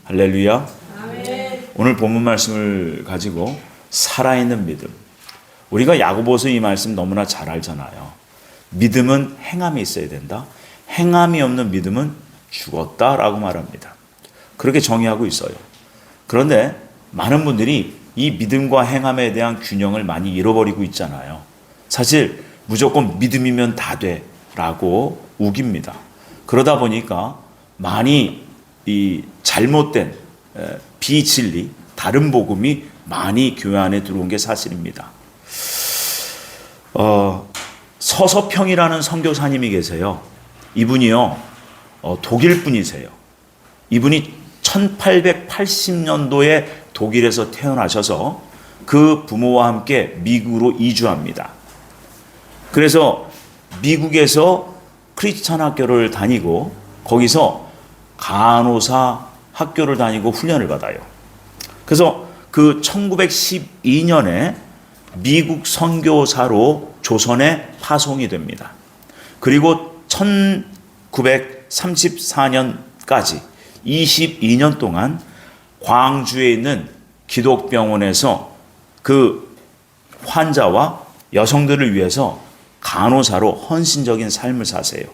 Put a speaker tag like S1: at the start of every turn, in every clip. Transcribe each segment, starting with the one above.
S1: 할렐루야.
S2: 아멘.
S1: 오늘 본문 말씀을 가지고 살아있는 믿음. 우리가 야고보서 이 말씀 너무나 잘 알잖아요. 믿음은 행함이 있어야 된다. 행함이 없는 믿음은 죽었다라고 말합니다. 그렇게 정의하고 있어요. 그런데 많은 분들이 이 믿음과 행함에 대한 균형을 많이 잃어버리고 있잖아요. 사실 무조건 믿음이면 다 돼라고 우깁니다. 그러다 보니까 많이 이 잘못된 비진리, 다른 복음이 많이 교회 안에 들어온 게 사실입니다. 서서평이라는 선교사님이 계세요. 이분이요, 독일 분이세요. 이분이 1880년도에 독일에서 태어나셔서 그 부모와 함께 미국으로 이주합니다. 그래서 미국에서 크리스찬 학교를 다니고 거기서 간호사 학교를 다니고 훈련을 받아요. 그래서 그 1912년에 미국 선교사로 조선에 파송이 됩니다. 그리고 1934년까지 22년 동안 광주에 있는 기독병원에서 그 환자와 여성들을 위해서 간호사로 헌신적인 삶을 사세요.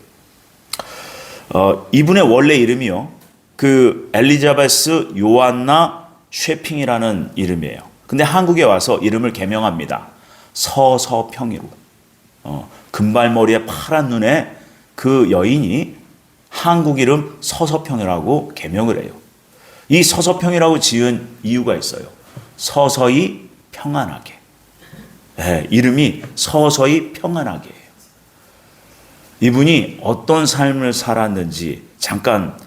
S1: 이분의 원래 이름이요, 그 엘리자베스 요한나 쉐핑이라는 이름이에요. 근데 한국에 와서 이름을 개명합니다. 서서평이로. 금발머리에 파란 눈에 그 여인이 한국 이름 서서평이라고 개명을 해요. 이 서서평이라고 지은 이유가 있어요. 서서히 평안하게. 네, 이름이 서서히 평안하게 해요. 이분이 어떤 삶을 살았는지 잠깐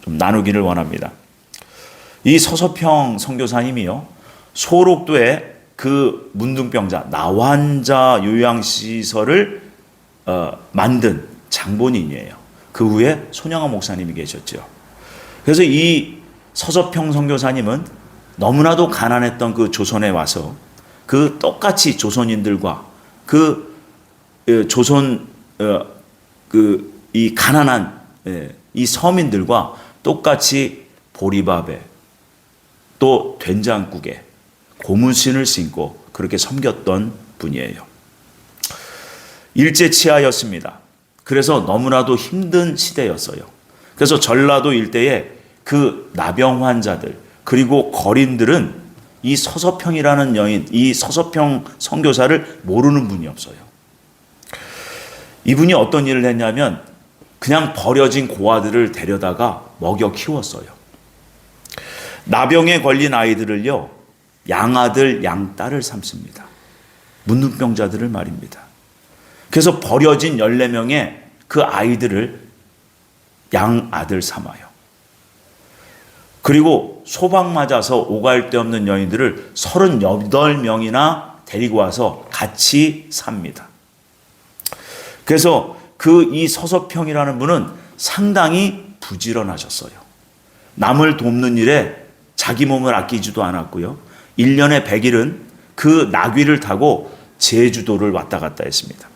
S1: 좀 나누기를 원합니다. 이 서서평 선교사님이요, 소록도에 그 문둥병자, 나환자 요양시설을 만든 장본인이에요. 그 후에 손영아 목사님이 계셨죠. 그래서 이 서서평 선교사님은 너무나도 가난했던 그 조선에 와서 그 똑같이 조선인들과 그 조선 이 가난한 이 서민들과 똑같이 보리밥에 또 된장국에 고무신을 신고 그렇게 섬겼던 분이에요. 일제치하였습니다. 그래서 너무나도 힘든 시대였어요. 그래서 전라도 일대에 그 나병 환자들 그리고 거린들은 이 서서평이라는 여인, 이 서서평 선교사를 모르는 분이 없어요. 이분이 어떤 일을 했냐면 그냥 버려진 고아들을 데려다가 먹여 키웠어요. 나병에 걸린 아이들을요, 양아들, 양딸을 삼습니다. 문둥병자들을 말입니다. 그래서 버려진 14명의 그 아이들을 양아들 삼아요. 그리고 소방 맞아서 오갈 데 없는 여인들을 38명이나 데리고 와서 같이 삽니다. 그래서 그 이 서서평이라는 분은 상당히 부지런하셨어요. 남을 돕는 일에 자기 몸을 아끼지도 않았고요. 1년에 100일은 그 나귀를 타고 제주도를 왔다 갔다 했습니다.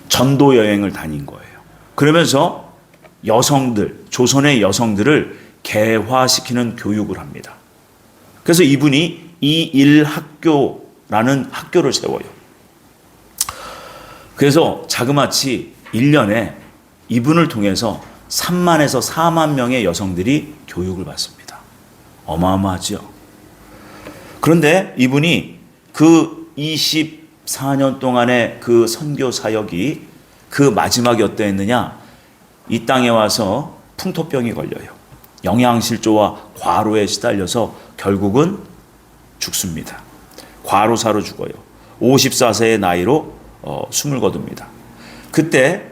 S1: 전도 여행을 다닌 거예요. 그러면서 여성들, 조선의 여성들을 개화시키는 교육을 합니다. 그래서 이분이 이일학교라는 학교를 세워요. 그래서 자그마치 1년에 이분을 통해서 3만에서 4만 명의 여성들이 교육을 받습니다. 어마어마하죠. 그런데 이분이 그 24년 동안의 그 선교 사역이 그 마지막이 어떠했느냐? 이 땅에 와서 풍토병이 걸려요. 영양실조와 과로에 시달려서 결국은 죽습니다. 과로사로 죽어요. 54세의 나이로 숨을 거둡니다. 그때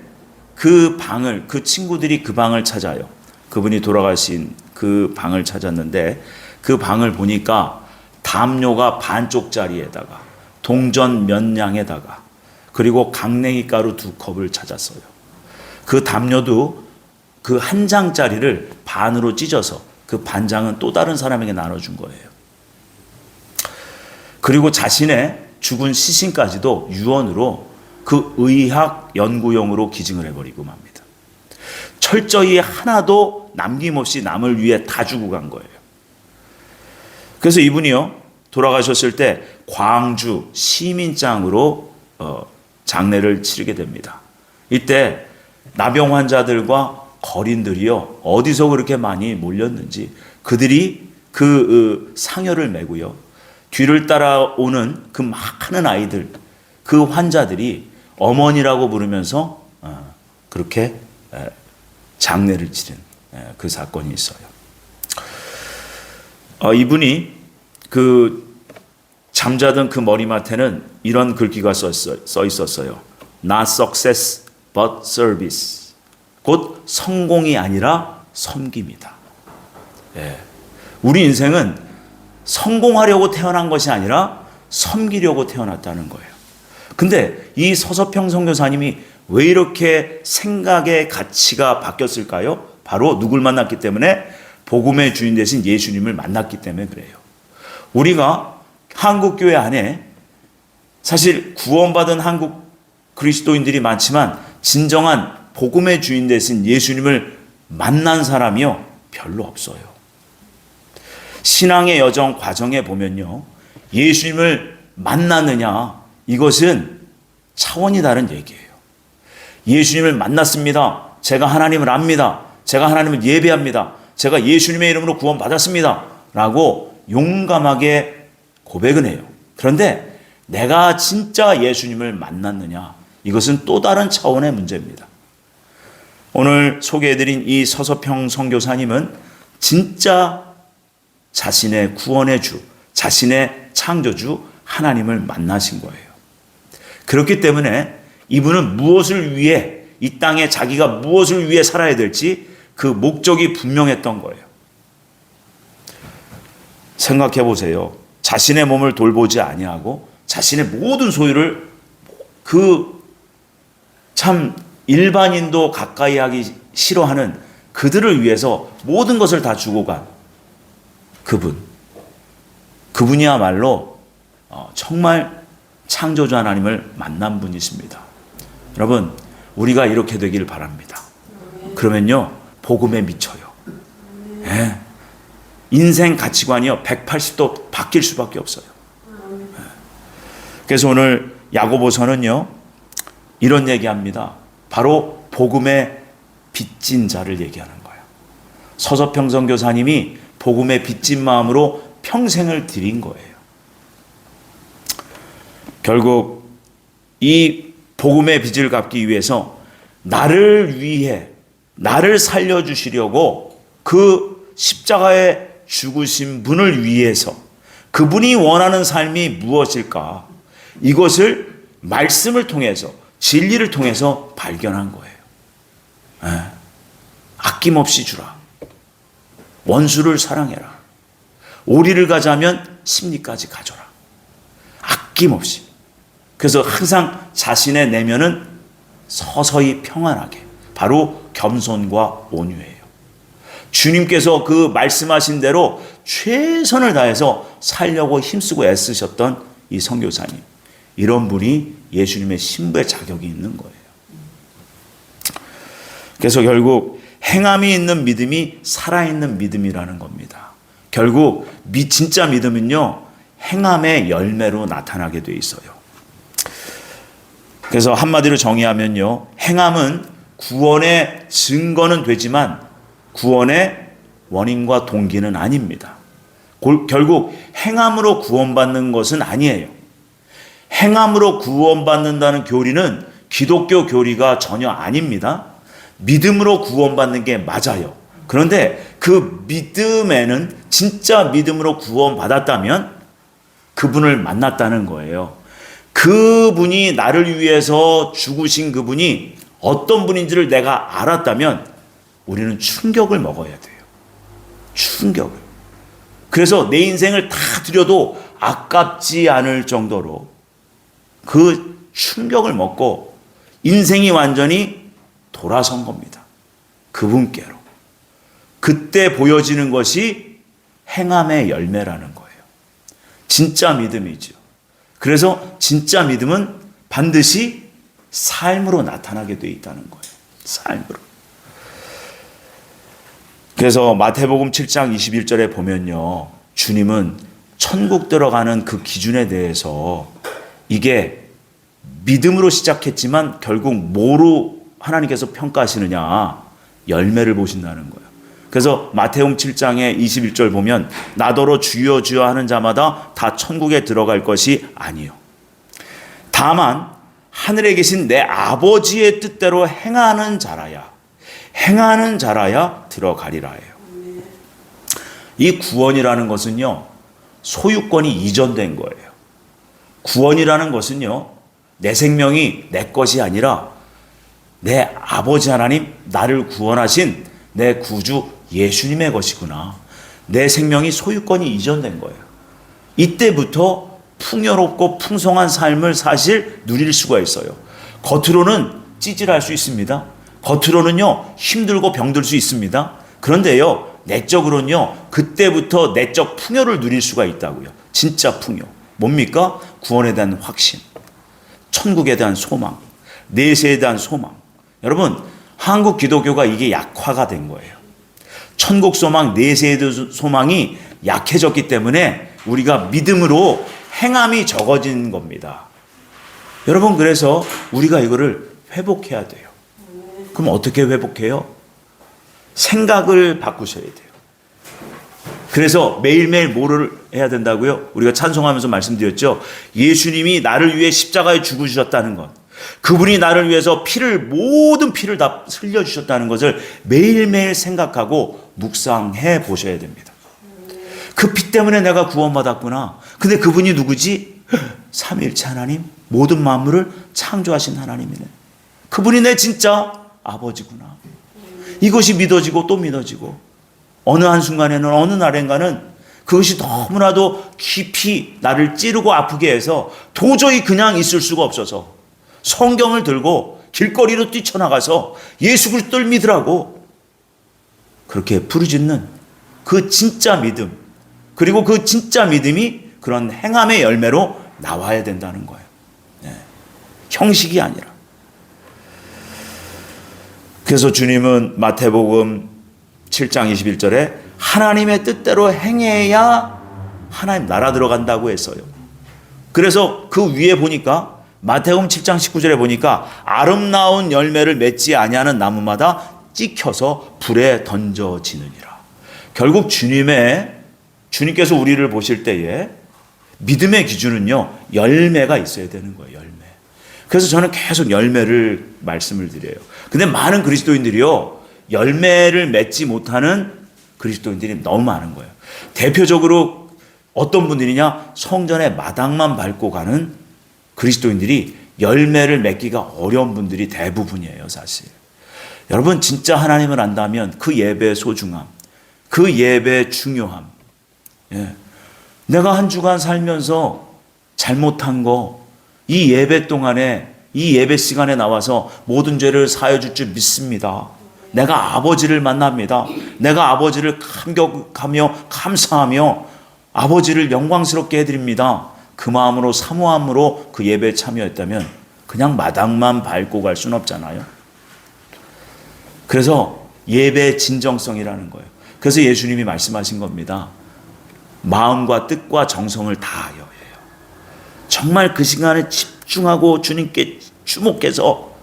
S1: 그 방을, 그 친구들이 그 방을 찾아요. 그분이 돌아가신 그 방을 찾았는데 그 방을 보니까 담요가 반쪽짜리에다가 동전 몇 양에다가 그리고 강냉이 가루 2컵을 찾았어요. 그 담요도 그 한 장짜리를 반으로 찢어서 그 반장은 또 다른 사람에게 나눠준 거예요. 그리고 자신의 죽은 시신까지도 유언으로 그 의학 연구용으로 기증을 해버리고 맙니다. 철저히 하나도 남김없이 남을 위해 다 주고 간 거예요. 그래서 이분이요, 돌아가셨을 때 광주 시민장으로 장례를 치르게 됩니다. 이때 나병 환자들과 거린들이요, 어디서 그렇게 많이 몰렸는지 그들이 그 상여를 메고요, 뒤를 따라오는 그 많은 아이들, 그 환자들이 어머니라고 부르면서 그렇게 장례를 치른 그 사건이 있어요. 이분이 그 잠자던 그 머리맡에는 이런 글귀가 써 있었어요. Not success but service. 곧 성공이 아니라 섬김이다. 우리 인생은 성공하려고 태어난 것이 아니라 섬기려고 태어났다는 거예요. 근데 이 서서평 선교사님이 왜 이렇게 생각의 가치가 바뀌었을까요? 바로 누굴 만났기 때문에? 복음의 주인 되신 예수님을 만났기 때문에 그래요. 우리가 한국교회 안에 사실 구원받은 한국 그리스도인들이 많지만 진정한 복음의 주인 되신 예수님을 만난 사람이요, 별로 없어요. 신앙의 여정 과정에 보면요, 예수님을 만났느냐, 이것은 차원이 다른 얘기예요. 예수님을 만났습니다. 제가 하나님을 압니다. 제가 하나님을 예배합니다. 제가 예수님의 이름으로 구원받았습니다. 라고 용감하게 고백은 해요. 그런데 내가 진짜 예수님을 만났느냐, 이것은 또 다른 차원의 문제입니다. 오늘 소개해드린 이 서서평 선교사님은 진짜 자신의 구원의 주, 자신의 창조주 하나님을 만나신 거예요. 그렇기 때문에 이분은 무엇을 위해, 이 땅에 자기가 무엇을 위해 살아야 될지 그 목적이 분명했던 거예요. 생각해 보세요. 자신의 몸을 돌보지 아니하고 자신의 모든 소유를 참 일반인도 가까이 하기 싫어하는 그들을 위해서 모든 것을 다 주고 간 그분이야말로 정말 창조주 하나님을 만난 분이십니다. 여러분, 우리가 이렇게 되길 바랍니다. 그러면요, 복음에 미쳐요. 인생 가치관이요, 180도 바뀔 수밖에 없어요. 그래서 오늘 야고보서는요, 이런 얘기합니다. 바로 복음의 빚진 자를 얘기하는 거예요. 서서평 선교사님이 복음의 빚진 마음으로 평생을 드린 거예요. 결국 이 복음의 빚을 갚기 위해서 나를 위해, 나를 살려주시려고 그 십자가에 죽으신 분을 위해서 그분이 원하는 삶이 무엇일까? 이것을 말씀을 통해서, 진리를 통해서 발견한 거예요. 아낌없이 주라. 원수를 사랑해라. 오리를 가자면 심리까지 가져라. 아낌없이. 그래서 항상 자신의 내면은 서서히 평안하게, 바로 겸손과 온유예요. 주님께서 그 말씀하신 대로 최선을 다해서 살려고 힘쓰고 애쓰셨던 이 선교사님, 이런 분이 예수님의 신부의 자격이 있는 거예요. 그래서 결국 행함이 있는 믿음이 살아있는 믿음이라는 겁니다. 결국 진짜 믿음은요, 행함의 열매로 나타나게 돼 있어요. 그래서 한마디로 정의하면요, 행함은 구원의 증거는 되지만 구원의 원인과 동기는 아닙니다. 결국 행함으로 구원받는 것은 아니에요. 행함으로 구원받는다는 교리는 기독교 교리가 전혀 아닙니다. 믿음으로 구원받는 게 맞아요. 그런데 그 믿음에는, 진짜 믿음으로 구원받았다면 그분을 만났다는 거예요. 그분이 나를 위해서 죽으신 그분이 어떤 분인지를 내가 알았다면 우리는 충격을 먹어야 돼요. 충격을. 그래서 내 인생을 다 드려도 아깝지 않을 정도로 그 충격을 먹고 인생이 완전히 돌아선 겁니다. 그분께로. 그때 보여지는 것이 행함의 열매라는 거예요. 진짜 믿음이죠. 그래서 진짜 믿음은 반드시 삶으로 나타나게 되어 있다는 거예요. 삶으로. 그래서 마태복음 7장 21절에 보면요, 주님은 천국 들어가는 그 기준에 대해서 이게 믿음으로 시작했지만 결국 뭐로 하나님께서 평가하시느냐, 열매를 보신다는 거예요. 그래서 마태복음 7장의 21절 보면 나더러 주여 주여 하는 자마다 다 천국에 들어갈 것이 아니요, 다만 하늘에 계신 내 아버지의 뜻대로 행하는 자라야 들어가리라 해요. 이 구원이라는 것은요, 소유권이 이전된 거예요. 구원이라는 것은요, 내 생명이 내 것이 아니라 내 아버지 하나님, 나를 구원하신 내 구주 예수님의 것이구나. 내 생명이 소유권이 이전된 거예요. 이때부터 풍요롭고 풍성한 삶을 사실 누릴 수가 있어요. 겉으로는 찌질할 수 있습니다. 겉으로는요, 힘들고 병들 수 있습니다. 그런데요, 내적으로는요, 그때부터 내적 풍요를 누릴 수가 있다고요. 진짜 풍요. 뭡니까? 구원에 대한 확신, 천국에 대한 소망, 내세에 대한 소망. 여러분, 한국 기독교가 이게 약화가 된 거예요. 천국 소망, 내세에 대한 소망이 약해졌기 때문에 우리가 믿음으로 행함이 적어진 겁니다. 여러분, 그래서 우리가 이거를 회복해야 돼요. 그럼 어떻게 회복해요? 생각을 바꾸셔야 돼요. 그래서 매일매일 뭐를 해야 된다고요? 우리가 찬송하면서 말씀드렸죠. 예수님이 나를 위해 십자가에 죽으셨다는 것, 그분이 나를 위해서 모든 피를 다 흘려주셨다는 것을 매일매일 생각하고 묵상해 보셔야 됩니다. 그 피 때문에 내가 구원받았구나. 근데 그분이 누구지? 삼위일체 하나님, 모든 만물을 창조하신 하나님이네. 그분이 내 진짜 아버지구나. 이것이 믿어지고 또 믿어지고, 어느 한순간에는, 어느 날인가는 그것이 너무나도 깊이 나를 찌르고 아프게 해서 도저히 그냥 있을 수가 없어서 성경을 들고 길거리로 뛰쳐나가서 예수 그리스도를 믿으라고 그렇게 부르짖는 그 진짜 믿음, 그리고 그 진짜 믿음이 그런 행함의 열매로 나와야 된다는 거예요. 네. 형식이 아니라. 그래서 주님은 마태복음 7장 21절에 하나님의 뜻대로 행해야 하나님 나라 들어간다고 했어요. 그래서 그 위에 보니까 마태복음 7장 19절에 보니까 아름다운 열매를 맺지 아니하는 나무마다 찍혀서 불에 던져지느니라. 결국 주님께서 우리를 보실 때에 믿음의 기준은요, 열매가 있어야 되는 거예요. 열매. 그래서 저는 계속 열매를 말씀을 드려요. 근데 많은 그리스도인들이요, 열매를 맺지 못하는 그리스도인들이 너무 많은 거예요. 대표적으로 어떤 분들이냐, 성전의 마당만 밟고 가는 그리스도인들이 열매를 맺기가 어려운 분들이 대부분이에요, 사실. 여러분, 진짜 하나님을 안다면 그 예배의 소중함, 그 예배의 중요함, 내가 한 주간 살면서 잘못한 거, 이 예배 동안에, 이 예배 시간에 나와서 모든 죄를 사하여 줄 줄 믿습니다. 내가 아버지를 만납니다. 내가 아버지를 감격하며 감사하며 아버지를 영광스럽게 해드립니다. 그 마음으로, 사모함으로 그 예배에 참여했다면 그냥 마당만 밟고 갈 수는 없잖아요. 그래서 예배의 진정성이라는 거예요. 그래서 예수님이 말씀하신 겁니다. 마음과 뜻과 정성을 다하여 해요. 정말 그 시간에 집중하고 주님께 주목해서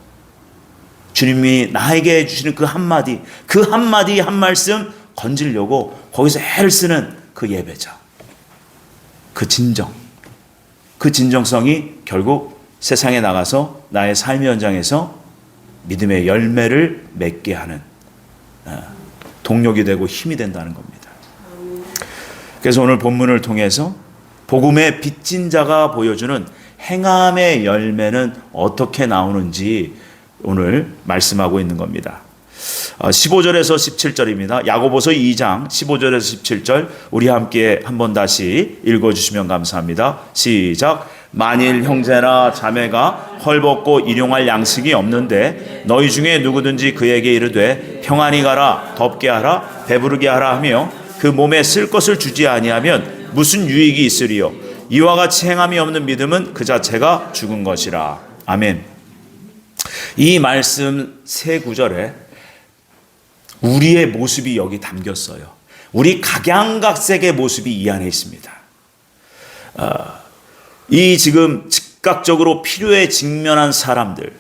S1: 주님이 나에게 해주시는 그 한마디 한 말씀 건지려고 거기서 애를 쓰는 그 예배자, 그 진정성이 결국 세상에 나가서 나의 삶의 현장에서 믿음의 열매를 맺게 하는 동력이 되고 힘이 된다는 겁니다. 그래서 오늘 본문을 통해서 복음의 빚진 자가 보여주는 행함의 열매는 어떻게 나오는지 오늘 말씀하고 있는 겁니다. 15절에서 17절입니다. 야고보서 2장 15절에서 17절 우리 함께 한번 다시 읽어주시면 감사합니다. 시작. 만일 형제나 자매가 헐벗고 일용할 양식이 없는데 너희 중에 누구든지 그에게 이르되 평안히 가라, 덥게 하라, 배부르게 하라 하며 그 몸에 쓸 것을 주지 아니하면 무슨 유익이 있으리요. 이와 같이 행함이 없는 믿음은 그 자체가 죽은 것이라. 아멘. 이 말씀 세 구절에 우리의 모습이 여기 담겼어요. 우리 각양각색의 모습이 이 안에 있습니다. 이 지금 즉각적으로 필요에 직면한 사람들,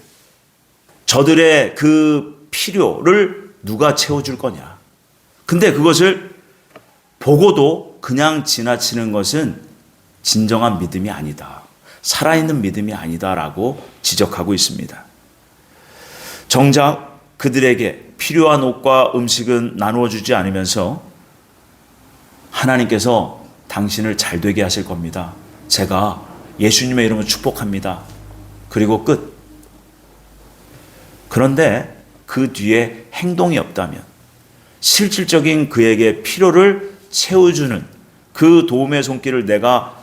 S1: 저들의 그 필요를 누가 채워줄 거냐. 근데 그것을 보고도 그냥 지나치는 것은 진정한 믿음이 아니다. 살아있는 믿음이 아니다라고 지적하고 있습니다. 정작 그들에게 필요한 옷과 음식은 나누어 주지 않으면서 하나님께서 당신을 잘 되게 하실 겁니다. 제가 예수님의 이름으로 축복합니다. 그리고 끝. 그런데 그 뒤에 행동이 없다면, 실질적인 그에게 필요를 채워주는 그 도움의 손길을 내가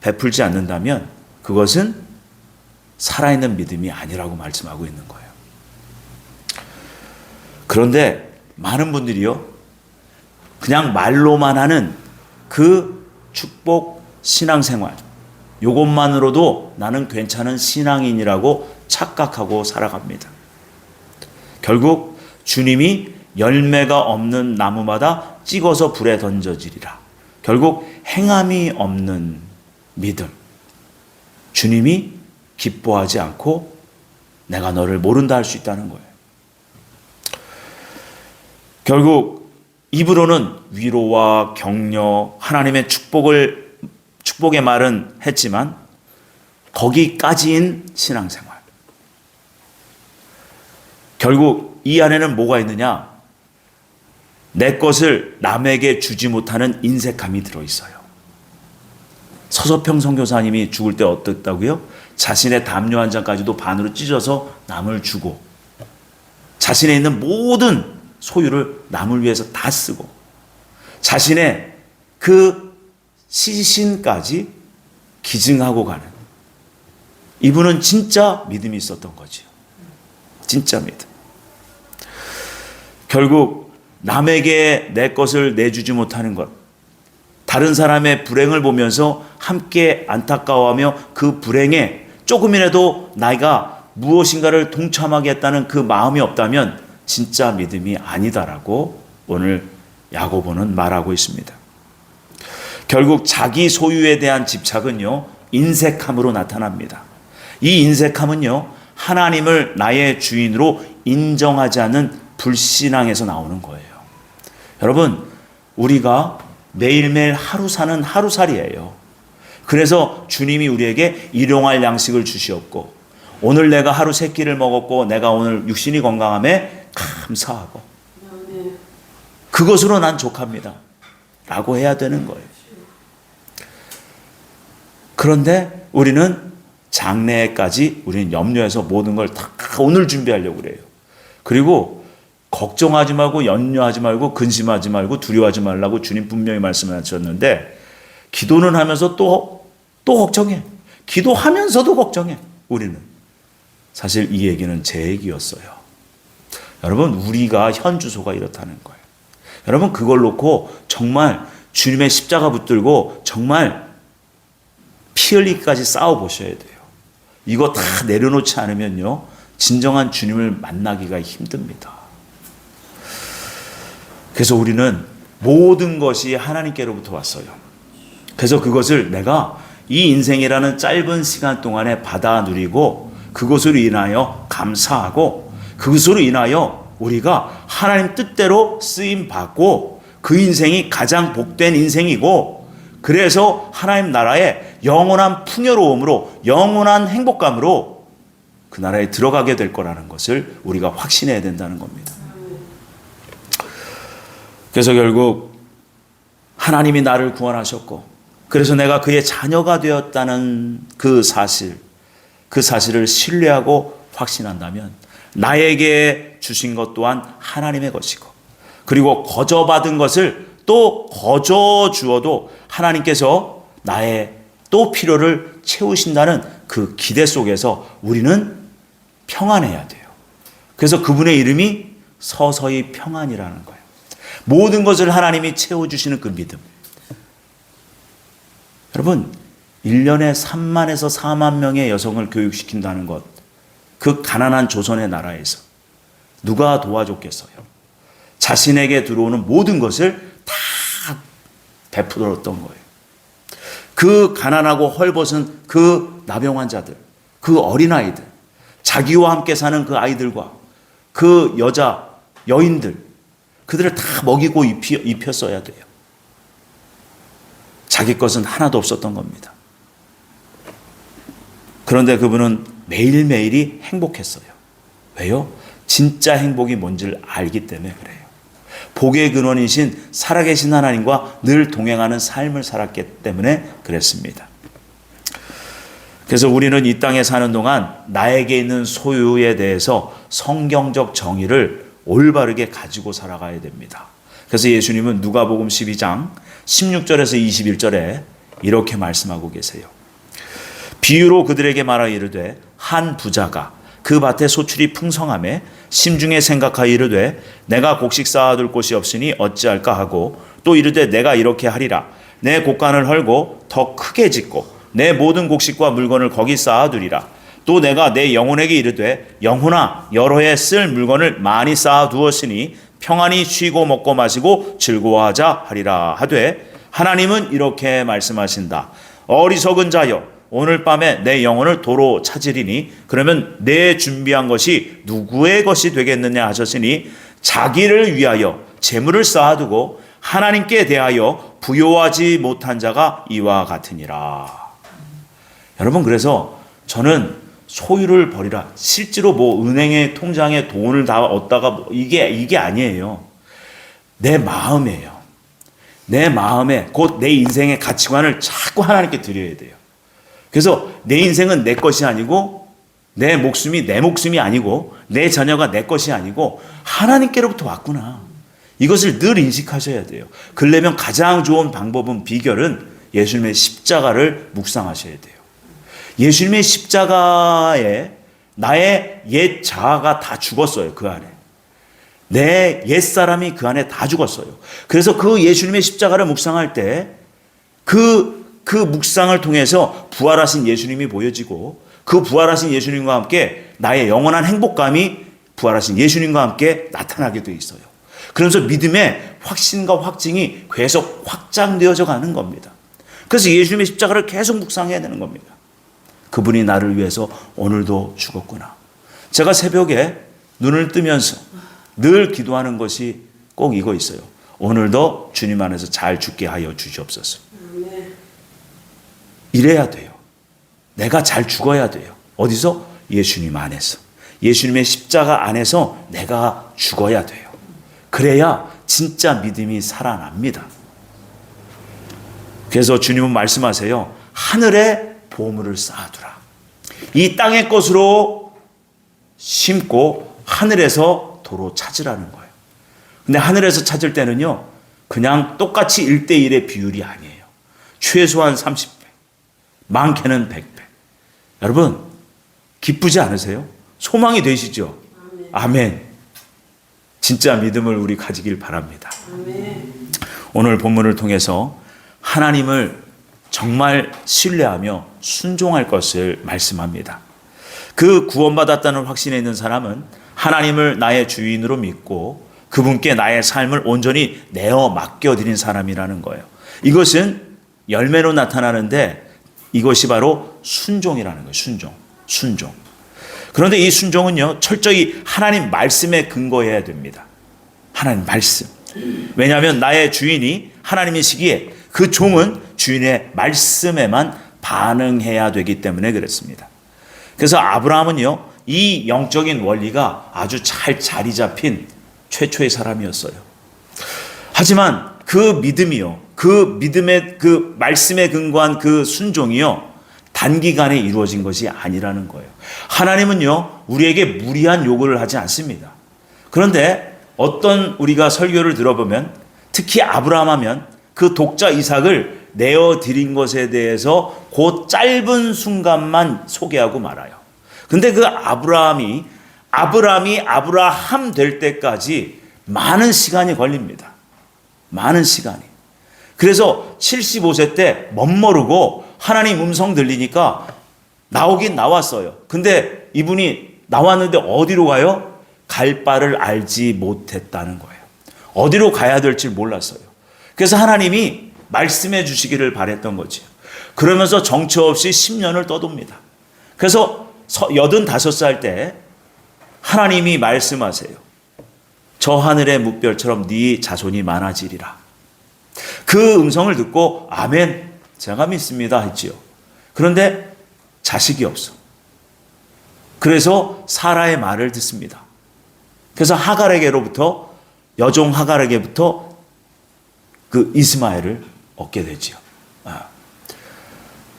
S1: 베풀지 않는다면 그것은 살아있는 믿음이 아니라고 말씀하고 있는 거예요. 그런데 많은 분들이요, 그냥 말로만 하는 그 축복 신앙생활, 이것만으로도 나는 괜찮은 신앙인이라고 착각하고 살아갑니다. 결국 주님이 열매가 없는 나무마다 찍어서 불에 던져지리라. 결국 행함이 없는 믿음. 주님이 기뻐하지 않고 내가 너를 모른다 할 수 있다는 거예요. 결국 입으로는 위로와 격려, 하나님의 축복의 말은 했지만 거기까지인 신앙생활. 결국 이 안에는 뭐가 있느냐? 내 것을 남에게 주지 못하는 인색함이 들어있어요. 서서평 선교사님이 죽을 때 어땠다고요? 자신의 담요 한 장까지도 반으로 찢어서 남을 주고, 자신에 있는 모든 소유를 남을 위해서 다 쓰고, 자신의 그 시신까지 기증하고 가는, 이분은 진짜 믿음이 있었던 거죠. 진짜 믿음. 결국 남에게 내 것을 내주지 못하는 것, 다른 사람의 불행을 보면서 함께 안타까워하며 그 불행에 조금이라도 나이가 무엇인가를 동참하겠다는 그 마음이 없다면 진짜 믿음이 아니다라고 오늘 야고보는 말하고 있습니다. 결국 자기 소유에 대한 집착은요, 인색함으로 나타납니다. 이 인색함은요, 하나님을 나의 주인으로 인정하지 않는 불신앙에서 나오는 거예요. 여러분, 우리가 매일매일 하루 사는 하루살이에요. 그래서 주님이 우리에게 일용할 양식을 주시었고, 오늘 내가 하루 세 끼를 먹었고 내가 오늘 육신이 건강함에 감사하고 그것으로 난 족합니다 라고 해야 되는 거예요. 그런데 우리는 장래까지 우리는 염려해서 모든 걸 다 오늘 준비하려고 그래요. 그리고 걱정하지 말고 염려하지 말고 근심하지 말고 두려워하지 말라고 주님 분명히 말씀하셨는데, 기도는 하면서 또 걱정해. 기도하면서도 걱정해. 우리는 사실 이 얘기는 제 얘기였어요. 여러분, 우리가 현 주소가 이렇다는 거예요. 여러분, 그걸 놓고 정말 주님의 십자가 붙들고 정말 피 흘리기까지 싸워보셔야 돼요. 이거 다 내려놓지 않으면요, 진정한 주님을 만나기가 힘듭니다. 그래서 우리는 모든 것이 하나님께로부터 왔어요. 그래서 그것을 내가 이 인생이라는 짧은 시간 동안에 받아 누리고, 그것으로 인하여 감사하고, 그것으로 인하여 우리가 하나님 뜻대로 쓰임 받고, 그 인생이 가장 복된 인생이고, 그래서 하나님 나라의 영원한 풍요로움으로, 영원한 행복감으로 그 나라에 들어가게 될 거라는 것을 우리가 확신해야 된다는 겁니다. 그래서 결국 하나님이 나를 구원하셨고, 그래서 내가 그의 자녀가 되었다는 그 사실을 신뢰하고 확신한다면 나에게 주신 것 또한 하나님의 것이고, 그리고 거저받은 것을 또 거저 주어도 하나님께서 나의 또 필요를 채우신다는 그 기대 속에서 우리는 평안해야 돼요. 그래서 그분의 이름이 서서히 평안이라는 거예요. 모든 것을 하나님이 채워주시는 그 믿음. 여러분, 1년에 3만에서 4만 명의 여성을 교육시킨다는 것, 그 가난한 조선의 나라에서 누가 도와줬겠어요? 자신에게 들어오는 모든 것을 다 베풀었던 거예요. 그 가난하고 헐벗은 그 나병 환자들, 그 어린아이들, 자기와 함께 사는 그 아이들과 그 여인들, 그들을 다 먹이고 입혔어야 돼요. 자기 것은 하나도 없었던 겁니다. 그런데 그분은 매일매일이 행복했어요. 왜요? 진짜 행복이 뭔지를 알기 때문에 그래요. 복의 근원이신 살아계신 하나님과 늘 동행하는 삶을 살았기 때문에 그랬습니다. 그래서 우리는 이 땅에 사는 동안 나에게 있는 소유에 대해서 성경적 정의를 올바르게 가지고 살아가야 됩니다. 그래서 예수님은 누가복음 12장 16절에서 21절에 이렇게 말씀하고 계세요. 비유로 그들에게 말하 이르되 한 부자가 그 밭에 소출이 풍성하매 심중에 생각하여 이르되 내가 곡식 쌓아둘 곳이 없으니 어찌할까 하고 또 이르되 내가 이렇게 하리라 내 곡간을 헐고 더 크게 짓고 내 모든 곡식과 물건을 거기 쌓아두리라. 또 내가 내 영혼에게 이르되 영혼아 여러 해 쓸 물건을 많이 쌓아두었으니 평안히 쉬고 먹고 마시고 즐거워하자 하리라 하되 하나님은 이렇게 말씀하신다. 어리석은 자여 오늘 밤에 내 영혼을 도로 찾으리니 그러면 내 준비한 것이 누구의 것이 되겠느냐 하셨으니 자기를 위하여 재물을 쌓아두고 하나님께 대하여 부요하지 못한 자가 이와 같으니라. 여러분, 그래서 저는 소유를 버리라. 실제로 뭐 은행의 통장에 돈을 다 얻다가 이게 아니에요. 내 마음이에요. 내 마음에 곧 내 인생의 가치관을 자꾸 하나님께 드려야 돼요. 그래서 내 인생은 내 것이 아니고 내 목숨이 아니고 내 자녀가 내 것이 아니고 하나님께로부터 왔구나. 이것을 늘 인식하셔야 돼요. 그러려면 가장 좋은 방법은 비결은 예수님의 십자가를 묵상하셔야 돼요. 예수님의 십자가에 나의 옛 자아가 다 죽었어요. 그 안에. 내 옛사람이 그 안에 다 죽었어요. 그래서 그 예수님의 십자가를 묵상할 때 그 묵상을 통해서 부활하신 예수님이 보여지고 그 부활하신 예수님과 함께 나의 영원한 행복감이 부활하신 예수님과 함께 나타나게 돼 있어요. 그러면서 믿음의 확신과 확증이 계속 확장되어져 가는 겁니다. 그래서 예수님의 십자가를 계속 묵상해야 되는 겁니다. 그분이 나를 위해서 오늘도 죽었구나. 제가 새벽에 눈을 뜨면서 늘 기도하는 것이 꼭 이거 있어요. 오늘도 주님 안에서 잘 죽게 하여 주시옵소서. 이래야 돼요. 내가 잘 죽어야 돼요. 어디서? 예수님 안에서. 예수님의 십자가 안에서 내가 죽어야 돼요. 그래야 진짜 믿음이 살아납니다. 그래서 주님은 말씀하세요. 하늘에 보물을 쌓아두라. 이 땅의 것으로 심고 하늘에서 도로 찾으라는 거예요. 근데 하늘에서 찾을 때는요, 그냥 똑같이 1대1의 비율이 아니에요. 최소한 30배, 많게는 100배. 여러분, 기쁘지 않으세요? 소망이 되시죠? 아멘. 진짜 믿음을 우리 가지길 바랍니다. 아멘. 오늘 본문을 통해서 하나님을 정말 신뢰하며 순종할 것을 말씀합니다. 그 구원받았다는 확신에 있는 사람은 하나님을 나의 주인으로 믿고 그분께 나의 삶을 온전히 내어 맡겨드린 사람이라는 거예요. 이것은 열매로 나타나는데 이것이 바로 순종이라는 거예요. 순종. 그런데 이 순종은요, 철저히 하나님 말씀에 근거해야 됩니다. 하나님 말씀. 왜냐하면 나의 주인이 하나님이시기에 그 종은 주인의 말씀에만 반응해야 되기 때문에 그렇습니다. 그래서 아브라함은요, 이 영적인 원리가 아주 잘 자리 잡힌 최초의 사람이었어요. 하지만 그 믿음이요, 그 믿음의 그 말씀에 근거한 그 순종이요, 단기간에 이루어진 것이 아니라는 거예요. 하나님은요, 우리에게 무리한 요구를 하지 않습니다. 그런데 어떤 우리가 설교를 들어보면, 특히 아브라함 하면 그 독자 이삭을 내어드린 것에 대해서 그 짧은 순간만 소개하고 말아요. 근데 그 아브라함이 아브라함 될 때까지 많은 시간이 걸립니다. 많은 시간이. 그래서 75세 때 멋모르고 하나님 음성 들리니까 나오긴 나왔어요. 근데 이분이 나왔는데 어디로 가요? 갈 바를 알지 못했다는 거예요. 어디로 가야 될지 몰랐어요. 그래서 하나님이 말씀해 주시기를 바랬던 거지요. 그러면서 정처 없이 10년을 떠돕니다. 그래서 85살 때 하나님이 말씀하세요. 저 하늘의 뭇별처럼 네 자손이 많아지리라. 그 음성을 듣고 아멘, 제가 믿습니다 했지요. 그런데 자식이 없어. 그래서 사라의 말을 듣습니다. 그래서 하갈에게로부터, 여종 하갈에게부터 그 이스마엘을 얻게 되지요.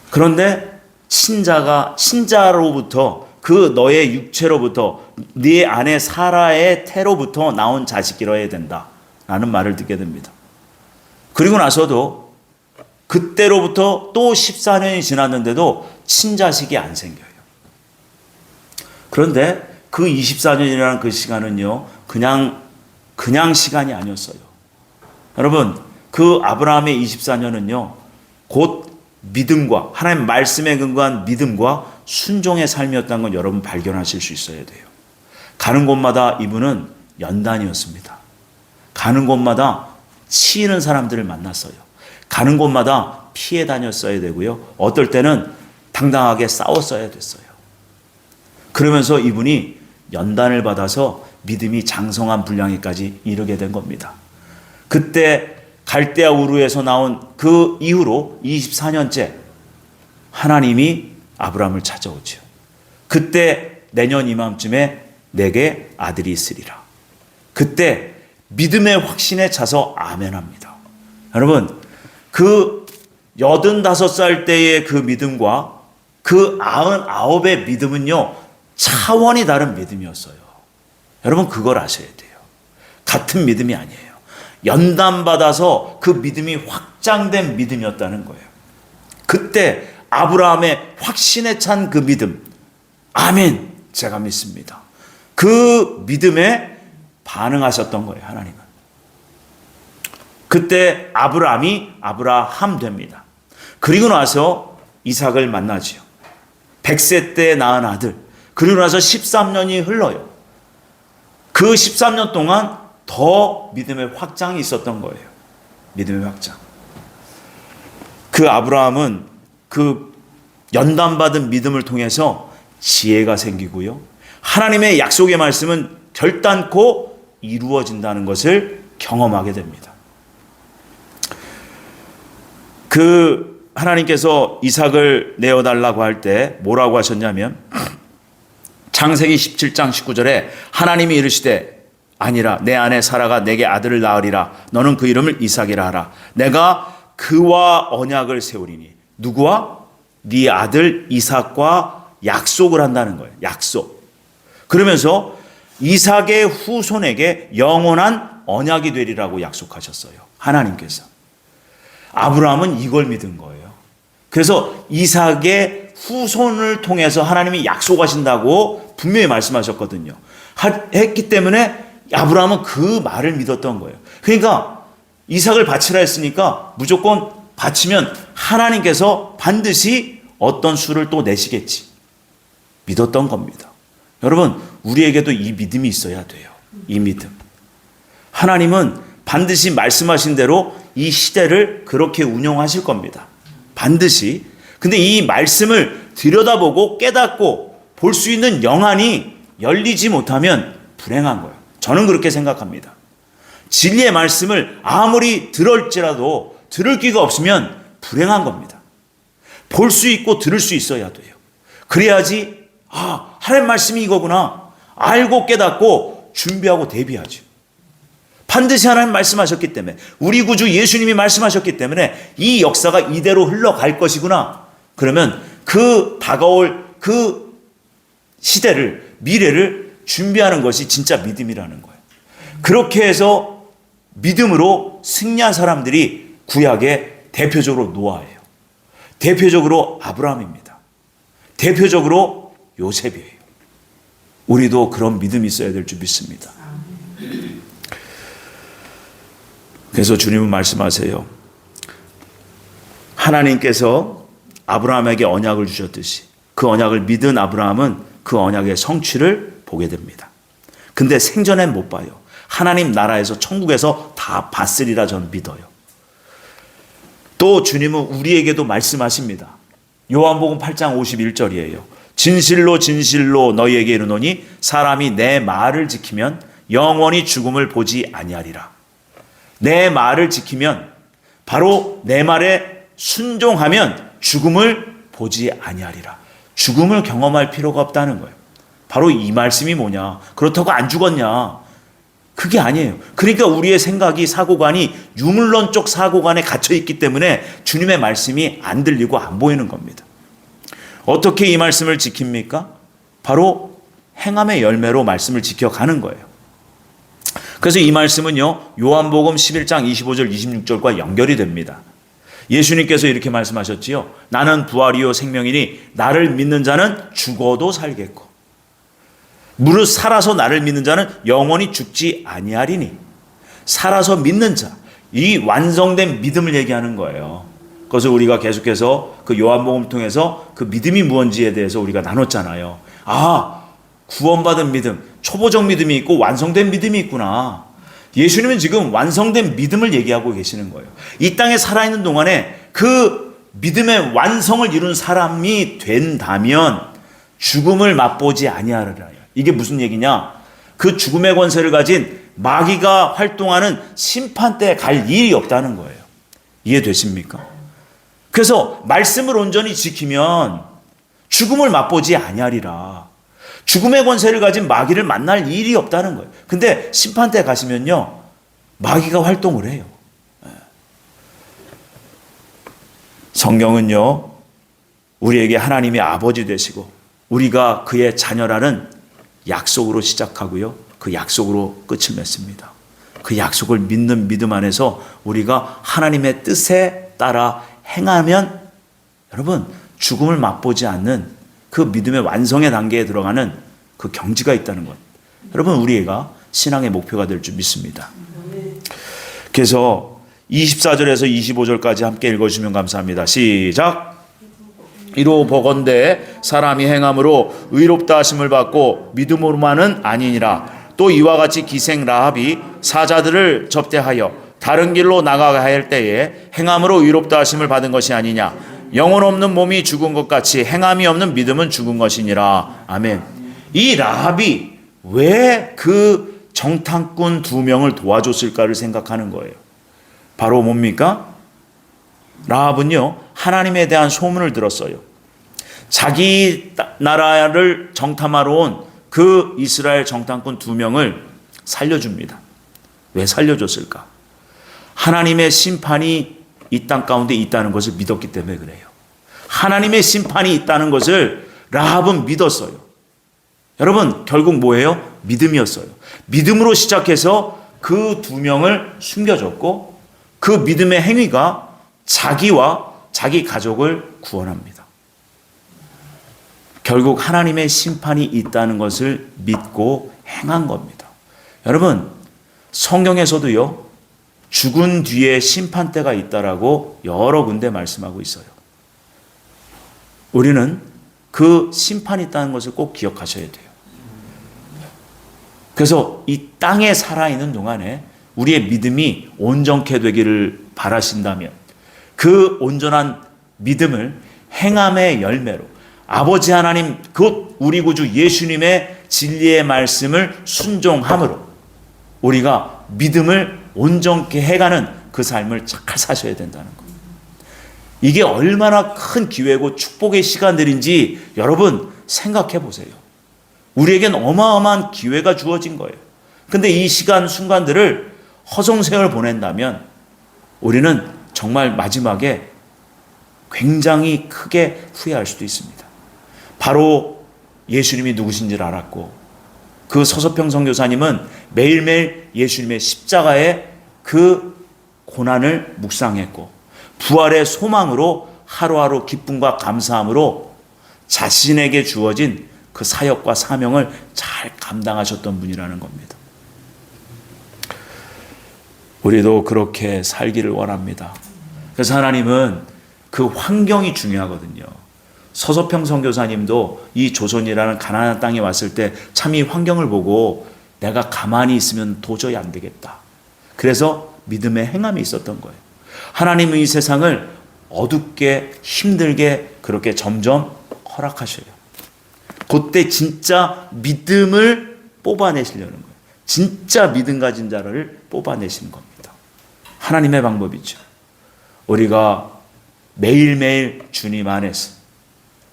S1: 그런데 친자로부터, 그 너의 육체로부터, 네 아내 사라의 태로부터 나온 자식이라야 된다 라는 말을 듣게 됩니다. 그리고 나서도 그때로부터 또 14년이 지났는데도 친자식이 안 생겨요. 그런데 그 24년이라는 그 시간은요, 그냥 시간이 아니었어요. 여러분, 그 아브라함의 24년은요, 곧 믿음과, 하나님 말씀에 근거한 믿음과 순종의 삶이었다는 건 여러분 발견하실 수 있어야 돼요. 가는 곳마다 이분은 연단이었습니다. 가는 곳마다 치이는 사람들을 만났어요. 가는 곳마다 피해 다녔어야 되고요. 어떨 때는 당당하게 싸웠어야 됐어요. 그러면서 이분이 연단을 받아서 믿음이 장성한 분량에까지 이르게 된 겁니다. 그때 갈대아 우르에서 나온 그 이후로 24년째 하나님이 아브라함을 찾아오죠. 그때 내년 이맘쯤에 내게 아들이 있으리라. 그때 믿음의 확신에 차서 아멘합니다. 여러분, 그 85살 때의 그 믿음과 그 99의 믿음은요, 차원이 다른 믿음이었어요. 여러분, 그걸 아셔야 돼요. 같은 믿음이 아니에요. 연단받아서 그 믿음이 확장된 믿음이었다는 거예요. 그때 아브라함의 확신에 찬 그 믿음, 아멘, 제가 믿습니다. 그 믿음에 반응하셨던 거예요, 하나님은. 그때 아브라함이 아브라함 됩니다. 그리고 나서 이삭을 만나지요. 100세 때 낳은 아들. 그리고 나서 13년이 흘러요. 그 13년 동안 더 믿음의 확장이 있었던 거예요. 믿음의 확장. 그 아브라함은 그 연단받은 믿음을 통해서 지혜가 생기고요. 하나님의 약속의 말씀은 결단코 이루어진다는 것을 경험하게 됩니다. 그 하나님께서 이삭을 내어달라고 할 때 뭐라고 하셨냐면, 창세기 17장 19절에 하나님이 이르시되 아니라 내 아내 사라가 내게 아들을 낳으리라. 너는 그 이름을 이삭이라 하라. 내가 그와 언약을 세우리니. 누구와? 네 아들 이삭과 약속을 한다는 거예요. 약속. 그러면서 이삭의 후손에게 영원한 언약이 되리라고 약속하셨어요. 하나님께서. 아브라함은 이걸 믿은 거예요. 그래서 이삭의 후손을 통해서 하나님이 약속하신다고 분명히 말씀하셨거든요. 했기 때문에 아브라함은 그 말을 믿었던 거예요. 그러니까 이삭을 바치라 했으니까 무조건 바치면 하나님께서 반드시 어떤 수를 또 내시겠지. 믿었던 겁니다. 여러분, 우리에게도 이 믿음이 있어야 돼요. 이 믿음. 하나님은 반드시 말씀하신 대로 이 시대를 그렇게 운영하실 겁니다. 반드시. 근데 이 말씀을 들여다보고 깨닫고 볼 수 있는 영안이 열리지 못하면 불행한 거예요. 저는 그렇게 생각합니다. 진리의 말씀을 아무리 들을지라도 들을 귀가 없으면 불행한 겁니다. 볼 수 있고 들을 수 있어야 돼요. 그래야지 하나님 말씀이 이거구나 알고 깨닫고 준비하고 대비하죠. 반드시 하나님 말씀하셨기 때문에, 우리 구주 예수님이 말씀하셨기 때문에 이 역사가 이대로 흘러갈 것이구나. 그러면 그 다가올 그 시대를, 미래를 준비하는 것이 진짜 믿음이라는 거예요. 그렇게 해서 믿음으로 승리한 사람들이 구약의 대표적으로 노아예요. 대표적으로 아브라함입니다. 대표적으로 요셉이에요. 우리도 그런 믿음이 있어야 될 줄 믿습니다. 그래서 주님은 말씀하세요. 하나님께서 아브라함에게 언약을 주셨듯이 그 언약을 믿은 아브라함은 그 언약의 성취를 보게 됩니다. 근데 생전엔 못 봐요. 하나님 나라에서 천국에서 다 받으리라 저는 믿어요. 또 주님은 우리에게도 말씀하십니다. 요한복음 8장 51절이에요. 진실로 진실로 너희에게 이르노니 사람이 내 말을 지키면 영원히 죽음을 보지 아니하리라. 내 말을 지키면, 바로 내 말에 순종하면 죽음을 보지 아니하리라. 죽음을 경험할 필요가 없다는 거예요. 바로 이 말씀이 뭐냐? 그렇다고 안 죽었냐? 그게 아니에요. 그러니까 우리의 생각이, 사고관이 유물론적 사고관에 갇혀 있기 때문에 주님의 말씀이 안 들리고 안 보이는 겁니다. 어떻게 이 말씀을 지킵니까? 바로 행함의 열매로 말씀을 지켜가는 거예요. 그래서 이 말씀은요, 요한복음 11장 25절 26절과 연결이 됩니다. 예수님께서 이렇게 말씀하셨지요. 나는 부활이요 생명이니 나를 믿는 자는 죽어도 살겠고 무릇 살아서 나를 믿는 자는 영원히 죽지 아니하리니. 살아서 믿는 자, 이 완성된 믿음을 얘기하는 거예요. 그래서 우리가 계속해서 그 요한복음을 통해서 그 믿음이 무엇인지에 대해서 우리가 나눴잖아요. 아, 구원받은 믿음, 초보적 믿음이 있고 완성된 믿음이 있구나. 예수님은 지금 완성된 믿음을 얘기하고 계시는 거예요. 이 땅에 살아있는 동안에 그 믿음의 완성을 이룬 사람이 된다면 죽음을 맛보지 아니하리라. 이게 무슨 얘기냐? 그 죽음의 권세를 가진 마귀가 활동하는 심판대에 갈 일이 없다는 거예요. 이해되십니까? 그래서 말씀을 온전히 지키면 죽음을 맛보지 아니하리라. 죽음의 권세를 가진 마귀를 만날 일이 없다는 거예요. 근데 심판대에 가시면요, 마귀가 활동을 해요. 성경은요, 우리에게 하나님이 아버지 되시고 우리가 그의 자녀라는 약속으로 시작하고요, 그 약속으로 끝을 맺습니다. 그 약속을 믿는 믿음 안에서 우리가 하나님의 뜻에 따라 행하면 여러분 죽음을 맛보지 않는 그 믿음의 완성의 단계에 들어가는 그 경지가 있다는 것, 여러분 우리가 신앙의 목표가 될 줄 믿습니다. 그래서 24절에서 25절까지 함께 읽어주시면 감사합니다. 시작. 이로 보건대 사람이 행함으로 의롭다 하심을 받고 믿음으로만은 아니니라. 또 이와 같이 기생 라합이 사자들을 접대하여 다른 길로 나가야 할 때에 행함으로 의롭다 하심을 받은 것이 아니냐. 영혼 없는 몸이 죽은 것 같이 행함이 없는 믿음은 죽은 것이니라. 아멘. 이 라합이 왜 그 정탐꾼 2명을 도와줬을까를 생각하는 거예요. 바로 뭡니까? 라합은요, 하나님에 대한 소문을 들었어요. 자기 나라를 정탐하러 온 그 이스라엘 정탐꾼 2명을 살려줍니다. 왜 살려줬을까? 하나님의 심판이 이 땅 가운데 있다는 것을 믿었기 때문에 그래요. 하나님의 심판이 있다는 것을 라합은 믿었어요. 여러분 결국 뭐예요? 믿음이었어요. 믿음으로 시작해서 그 2명을 숨겨줬고 그 믿음의 행위가 자기와 자기 가족을 구원합니다. 결국 하나님의 심판이 있다는 것을 믿고 행한 겁니다. 여러분 성경에서도요, 죽은 뒤에 심판대가 있다라고 여러 군데 말씀하고 있어요. 우리는 그 심판이 있다는 것을 꼭 기억하셔야 돼요. 그래서 이 땅에 살아있는 동안에 우리의 믿음이 온전케 되기를 바라신다면 그 온전한 믿음을 행함의 열매로 아버지 하나님 곧 우리 구주 예수님의 진리의 말씀을 순종함으로 우리가 믿음을 온전케 해가는 그 삶을 잘 사셔야 된다는 거예요. 이게 얼마나 큰 기회고 축복의 시간들인지 여러분 생각해 보세요. 우리에겐 어마어마한 기회가 주어진 거예요. 근데 이 시간 순간들을 허송세월 보낸다면 우리는 정말 마지막에 굉장히 크게 후회할 수도 있습니다. 바로 예수님이 누구신지를 알았고 그 서서평 선교사님은 매일매일 예수님의 십자가의 그 고난을 묵상했고 부활의 소망으로 하루하루 기쁨과 감사함으로 자신에게 주어진 그 사역과 사명을 잘 감당하셨던 분이라는 겁니다. 우리도 그렇게 살기를 원합니다. 그래서 하나님은 그 환경이 중요하거든요. 서서평 선교사님도 이 조선이라는 가나안 땅에 왔을 때 참 이 환경을 보고 내가 가만히 있으면 도저히 안 되겠다. 그래서 믿음의 행함이 있었던 거예요. 하나님은 이 세상을 어둡게 힘들게 그렇게 점점 허락하셔요. 그때 진짜 믿음을 뽑아내시려는 거예요. 진짜 믿음 가진 자를 뽑아내시는 겁니다. 하나님의 방법이죠. 우리가 매일매일 주님 안에서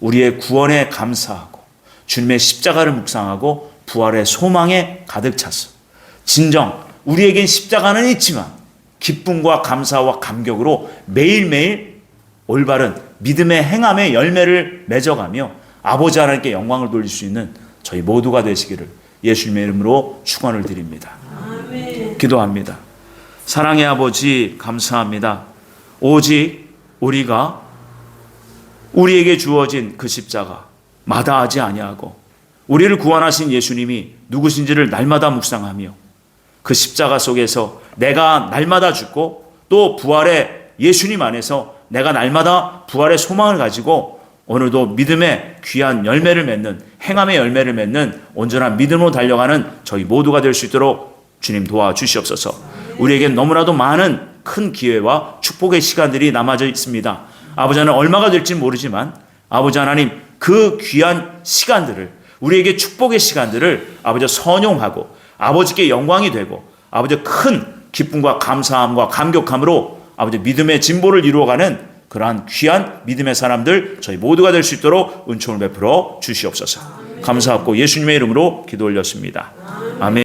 S1: 우리의 구원에 감사하고 주님의 십자가를 묵상하고 부활의 소망에 가득 차서 진정 우리에겐 십자가는 있지만 기쁨과 감사와 감격으로 매일매일 올바른 믿음의 행함의 열매를 맺어가며 아버지 하나님께 영광을 돌릴 수 있는 저희 모두가 되시기를 예수님의 이름으로 축원을 드립니다. 아멘. 기도합니다. 사랑의 아버지 감사합니다. 오직 우리가 우리에게 주어진 그 십자가 마다하지 아니하고 우리를 구원하신 예수님이 누구신지를 날마다 묵상하며 그 십자가 속에서 내가 날마다 죽고 또 부활의 예수님 안에서 내가 날마다 부활의 소망을 가지고 오늘도 믿음의 귀한 열매를 맺는 행함의 열매를 맺는 온전한 믿음으로 달려가는 저희 모두가 될 수 있도록 주님 도와주시옵소서. 우리에겐 너무나도 많은 큰 기회와 축복의 시간들이 남아져 있습니다. 아버지 하나님 얼마가 될지 모르지만 아버지 하나님 그 귀한 시간들을 우리에게 축복의 시간들을 아버지 선용하고 아버지께 영광이 되고 아버지 큰 기쁨과 감사함과 감격함으로 아버지 믿음의 진보를 이루어가는 그러한 귀한 믿음의 사람들 저희 모두가 될 수 있도록 은총을 베풀어 주시옵소서. 감사하고 예수님의 이름으로 기도 올렸습니다. 아멘.